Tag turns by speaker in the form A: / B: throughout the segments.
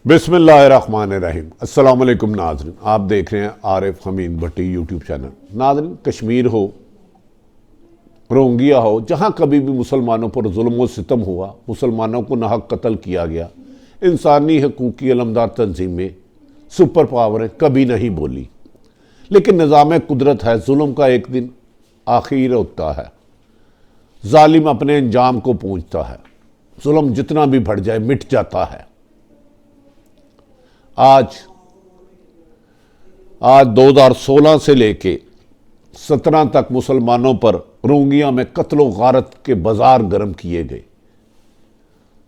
A: बिस्मिल्लाहिर्रहमानिर्रहीम। अस्सलाम वालेकुम नाज़रीन, आप देख रहे हैं आरिफ हमीद भट्टी यूट्यूब चैनल। नाज़रीन, कश्मीर हो, रोहिंग्या हो, जहाँ कभी भी मुसलमानों पर जुल्म व सितम हुआ, मुसलमानों को नाहक कत्ल किया गया, इंसानी हकूक़ की अलमदार तंजीमें, सुपर पावरें कभी नहीं बोली। लेकिन निज़ाम कुदरत है, जुल्म का एक दिन आखिर होता है, जालिम अपने अंजाम को पहुँचता है, जुल्म जितना भी बढ़ जाए मिट जाता है। आज 2016 से लेके 17 तक मुसलमानों पर रोहिंग्या में कत्लो गारत के बाजार गर्म किए गए।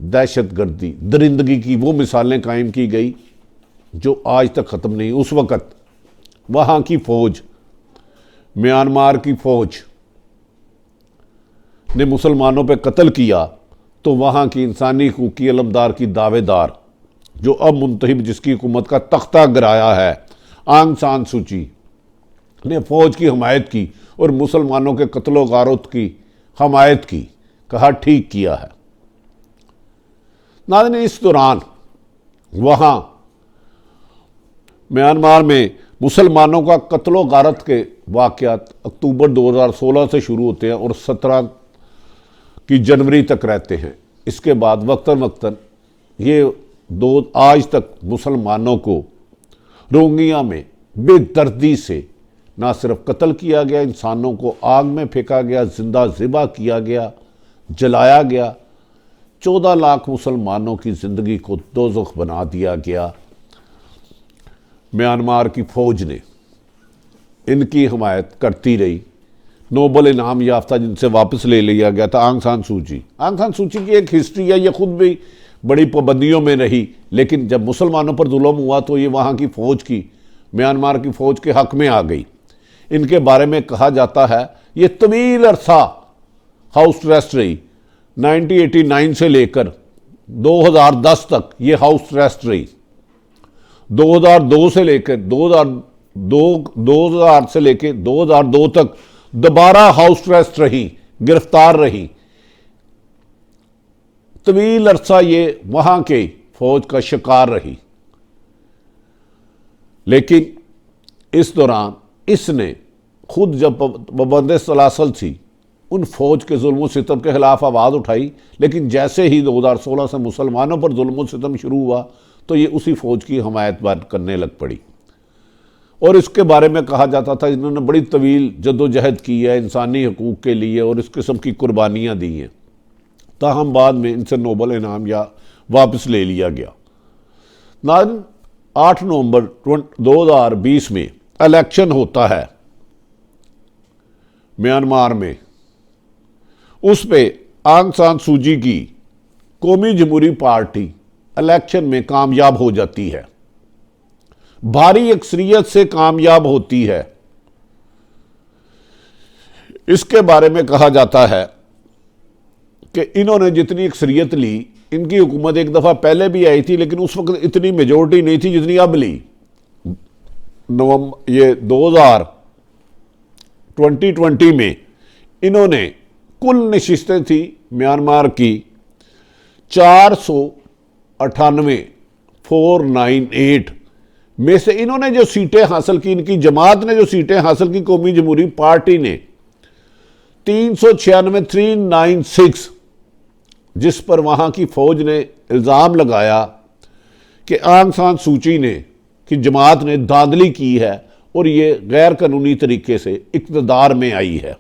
A: दहशतगर्दी, दरिंदगी की वो मिसालें कायम की गई जो आज तक ख़त्म नहीं। उस वक़्त वहाँ की फ़ौज, म्यांमार की फ़ौज ने मुसलमानों पर कत्ल किया तो वहाँ की इंसानी हकूक़ की अलमदार की दावेदार, जो अब मुंतहिब जिसकी हुकूमत का तख्ता गिराया है, आंग सान सूची ने फ़ौज की हमायत की और मुसलमानों के कत्लो गारत की हमायत की। कहा ठीक किया है। नाज़रीन, इस दौरान वहाँ म्यांमार में मुसलमानों का कत्लो गारत के वाक़यात अक्टूबर 2016 से शुरू होते हैं और 17 की जनवरी तक रहते हैं। इसके बाद वक्तन वक्तन ये आज तक मुसलमानों को रोहिंग्या में बेदर्दी से ना सिर्फ कत्ल किया गया, इंसानों को आग में फेंका गया, जिंदा ज़िबा किया गया, जलाया गया। 14 लाख मुसलमानों की ज़िंदगी को दोज़ख बना दिया गया। म्यांमार की फ़ौज ने इनकी हमायत करती रही। नोबल इनाम याफ्ता जिनसे वापस ले लिया गया था आंग सान सूची। आंग सान सूची की एक हिस्ट्री है, ये खुद भी बड़ी पाबंदियों में रही, लेकिन जब मुसलमानों पर जुल्म हुआ तो ये वहाँ की फ़ौज की, म्यांमार की फ़ौज के हक़ में आ गई। इनके बारे में कहा जाता है ये तवील अरसा हाउस अरेस्ट रही। 1989 से लेकर 2010 तक ये हाउस अरेस्ट रही। 2002 से लेकर 2000 से लेकर 2002 तक दोबारा हाउस अरेस्ट रही, गिरफ्तार रही। तवील अरसा ये वहां के फौज का शिकार रही। लेकिन इस दौरान इसने खुद जब पाबंद सलासल थी, उन फौज के जुल्म सितम के खिलाफ आवाज़ उठाई। लेकिन जैसे ही 2016 से मुसलमानों पर जुल्म सितम शुरू हुआ तो ये उसी फौज की हमायत करने लग पड़ी। और इसके बारे में कहा जाता था इन्होंने बड़ी तवील जद्दोजहद की है इंसानी हकूक़ के लिए और इस किस्म की कुर्बानियाँ दी हैं। ताहम बाद में इनसे नोबल इनाम या वापस ले लिया गया। नाज़रीन, 8 नवंबर 2020 में इलेक्शन होता है म्यांमार में। उस पे आंग सान सूची की कौमी जमहूरी पार्टी इलेक्शन में कामयाब हो जाती है, भारी अक्सरियत से कामयाब होती है। इसके बारे में कहा जाता है कि इन्होंने जितनी अक्सरियत ली, इनकी हुकूमत एक दफ़ा पहले भी आई थी लेकिन उस वक्त इतनी मेजोरिटी नहीं थी जितनी अब ली। ये 2020 में इन्होंने कुल नशिस्तें थी म्यांमार की 498 में से इन्होंने जो सीटें हासिल की, इनकी जमात ने जो सीटें हासिल की, कौमी जमहूरी पार्टी ने 396, जिस पर वहाँ की फ़ौज ने इल्ज़ाम लगाया कि आंग सान सूची ने कि जमात ने धांधली की है और ये गैर कानूनी तरीके से इक़्तिदार में आई है।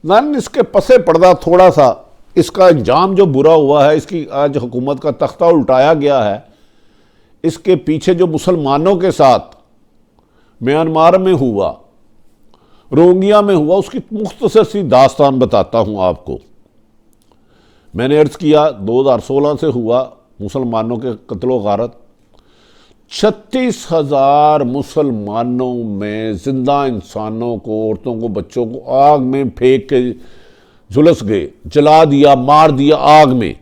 A: नान इसके पसे पर्दा थोड़ा सा इसका अंजाम जो बुरा हुआ है, इसकी आज हुकूमत का तख्ता उल्टाया गया है, इसके पीछे जो मुसलमानों के साथ म्यांमार में हुआ, रोहिंग्या में हुआ, उसकी मुख्तसर सी दास्तान बताता हूँ आपको। मैंने अर्ज़ किया 2016 से हुआ मुसलमानों के कत्लो गारत। 36,000 मुसलमानों में जिंदा इंसानों को, औरतों को, बच्चों को आग में फेंक के झुलस गए, जला दिया, मार दिया आग में।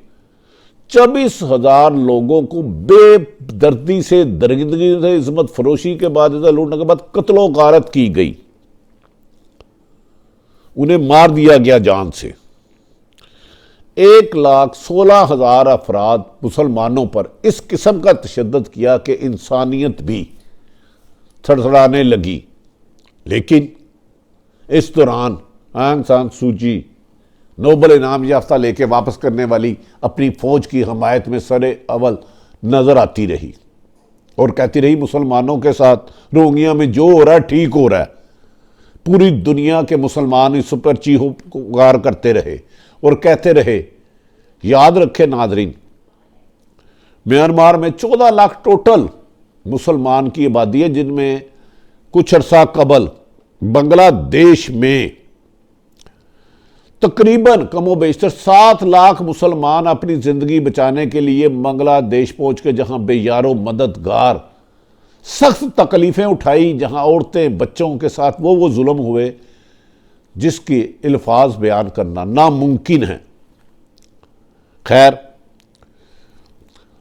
A: 24,000 लोगों को बेदर्दी से, दरिंदगी से, इज्जत फरोशी के बाद, इधर लूटने के बाद कत्लो गारत की गई। उन्हें मार दिया गया जान से। 1,16,000 अफराद मुसलमानों पर इस किस्म का तशद्दुद किया कि इंसानियत भी थड़थड़ाने लगी। लेकिन इस दौरान आंग सान सूची नोबल इनाम याफ्ता लेके वापस करने वाली अपनी फौज की हमायत में सरे अव्वल नजर आती रही और कहती रही मुसलमानों के साथ रोहिंग्या में जो हो रहा है ठीक हो रहा है। पूरी दुनिया के मुसलमान इस पर चीखो पुकार करते रहे और कहते रहे। याद रखे नादरीन, म्यांमार में 14 लाख टोटल मुसलमान की आबादी है, जिनमें कुछ अरसा कबल बांग्लादेश में तकरीबन कमो बेशतर 7 लाख मुसलमान अपनी जिंदगी बचाने के लिए बांग्लादेश पहुंच के जहां बेयारो मददगार सख्त तकलीफें उठाई, जहां औरतें बच्चों के साथ वो जुल्म हुए जिसकी अल्फाज बयान करना नामुमकिन है। खैर,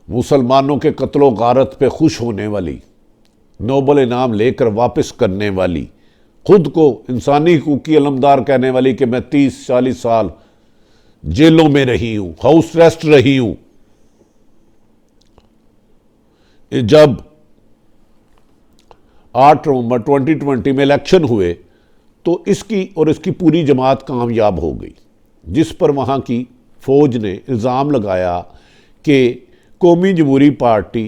A: मुसलमानों के कत्लो गारत पे खुश होने वाली, नोबल इनाम लेकर वापस करने वाली, खुद को इंसानी हकूक़ की अलमदार कहने वाली कि मैं 30-40 साल जेलों में रही हूं, हाउस अरेस्ट रही हूं। जब 8 नवंबर 2020 में इलेक्शन हुए तो इसकी और इसकी पूरी जमात कामयाब हो गई, जिस पर वहाँ की फौज ने इल्ज़ाम लगाया कि कौमी जमहूरी पार्टी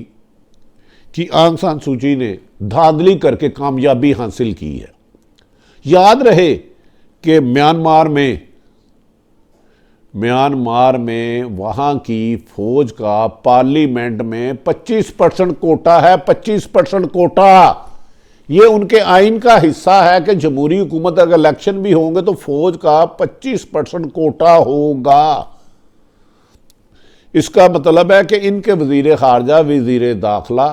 A: की आंग सान सूची ने धांधली करके कामयाबी हासिल की है। याद रहे कि म्यांमार में वहाँ की फौज का पार्लियामेंट में 25% कोटा है। 25% कोटा ये उनके आइन का हिस्सा है कि जमहूरी हुकूमत अगर इलेक्शन भी होंगे तो फौज का 25% कोटा होगा। इसका मतलब है कि इनके वजीर खारजा, वजीर दाखिला,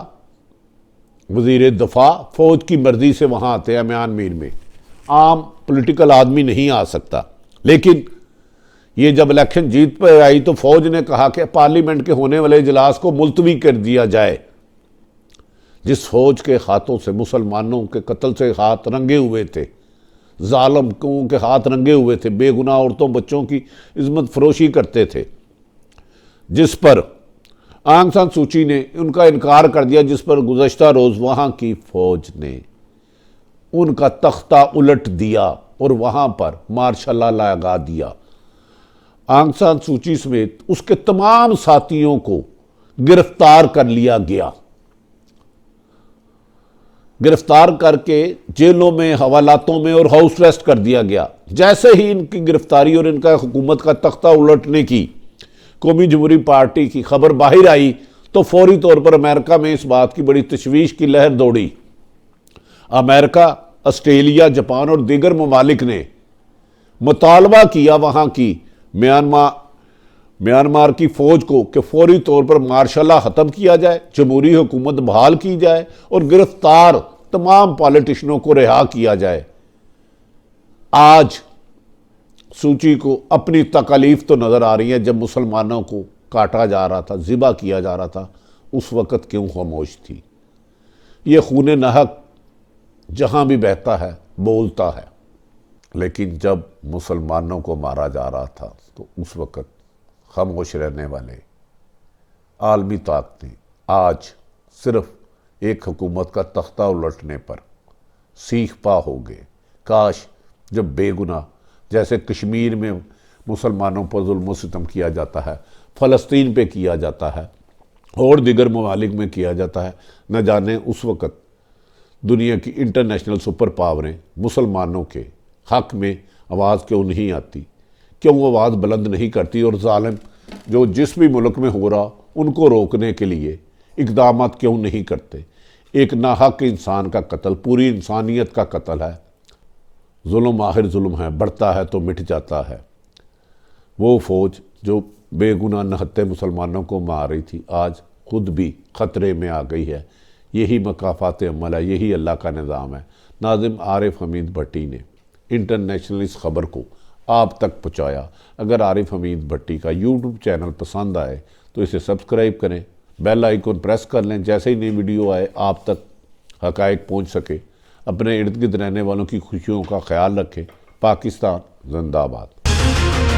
A: वजीर दफा फौज की मर्जी से वहां आते हैं। म्यांमार में आम पॉलिटिकल आदमी नहीं आ सकता। लेकिन ये जब इलेक्शन जीत पर आई तो फौज ने कहा कि पार्लियामेंट के होने वाले इजलास को मुलतवी कर दिया जाए। जिस फौज के हाथों से मुसलमानों के कत्ल से हाथ रंगे हुए थे, जालिमों के हाथ रंगे हुए थे, बेगुनाह औरतों बच्चों की इज्जत फरोशी करते थे, जिस पर आंग सान सूची ने उनका इनकार कर दिया, जिस पर गुज़श्ता रोज़ वहाँ की फौज ने उनका तख्ता उलट दिया और वहाँ पर मार्शल लॉ लगा दिया। आंग सान सूची समेत उसके तमाम साथियों को गिरफ्तार कर लिया गया। गिरफ्तार करके जेलों में, हवालातों में और हाउस अरेस्ट कर दिया गया। जैसे ही इनकी गिरफ्तारी और इनका हुकूमत का तख्ता उलटने की कौमी जमहूरी पार्टी की खबर बाहर आई तो फौरी तौर पर अमेरिका में इस बात की बड़ी तशवीश की लहर दौड़ी। अमेरिका, ऑस्ट्रेलिया, जापान और दीगर ममालिक ने मुतालबा किया वहाँ की म्यांमार की फौज को कि फौरी तौर पर मार्शल लॉ ख़त्म किया जाए, जमहूरी हुकूमत बहाल की जाए और गिरफ्तार तमाम पॉलिटिशियनों को रिहा किया जाए। आज सूची को अपनी तकलीफ तो नज़र आ रही है। जब मुसलमानों को काटा जा रहा था, ज़िबा किया जा रहा था, उस वक़्त क्यों खामोश थी? ये खून नहक जहाँ भी बहता है बोलता है। लेकिन जब मुसलमानों को मारा जा रहा था तो उस वक़्त खामोश रहने वाले आलमी ताकतें आज सिर्फ एक हुकूमत का तख्ता उलटने पर सीख पा हो गए। काश जब बेगुनाह, जैसे कश्मीर में मुसलमानों पर जुल्म सितम किया जाता है, फ़लस्तीन पे किया जाता है और दीगर ममालिक में किया जाता है, न जाने उस वक़्त दुनिया की इंटरनेशनल सुपर पावरें मुसलमानों के हक़ में आवाज़ क्यों नहीं आती, क्यों आवाज़ बुलंद नहीं करती और जालिम जो जिस भी मुल्क में हो रहा उनको रोकने के लिए इक़दाम क्यों नहीं करते। एक नाहक इंसान का कत्ल पूरी इंसानियत का कत्ल है। जुल्म आखिर जुल्म है, बढ़ता है तो मिट जाता है। वो फौज जो बेगुनाह नहत्ते मुसलमानों को मार रही थी आज खुद भी ख़तरे में आ गई है। यही मकाफ़ात अमल है, यही अल्लाह का निज़ाम है। नाज़िम आरिफ हमीद भट्टी ने इंटरनेशनल इस खबर को आप तक पहुँचाया। अगर आरिफ हमीद भट्टी का यूट्यूब चैनल पसंद आए तो इसे सब्सक्राइब करें, बेल आइकन प्रेस कर लें, जैसे ही नई वीडियो आए आप तक हक़ाइक़ पहुँच सके। अपने इर्द गिर्द रहने वालों की खुशियों का ख्याल रखें। पाकिस्तान जिंदाबाद।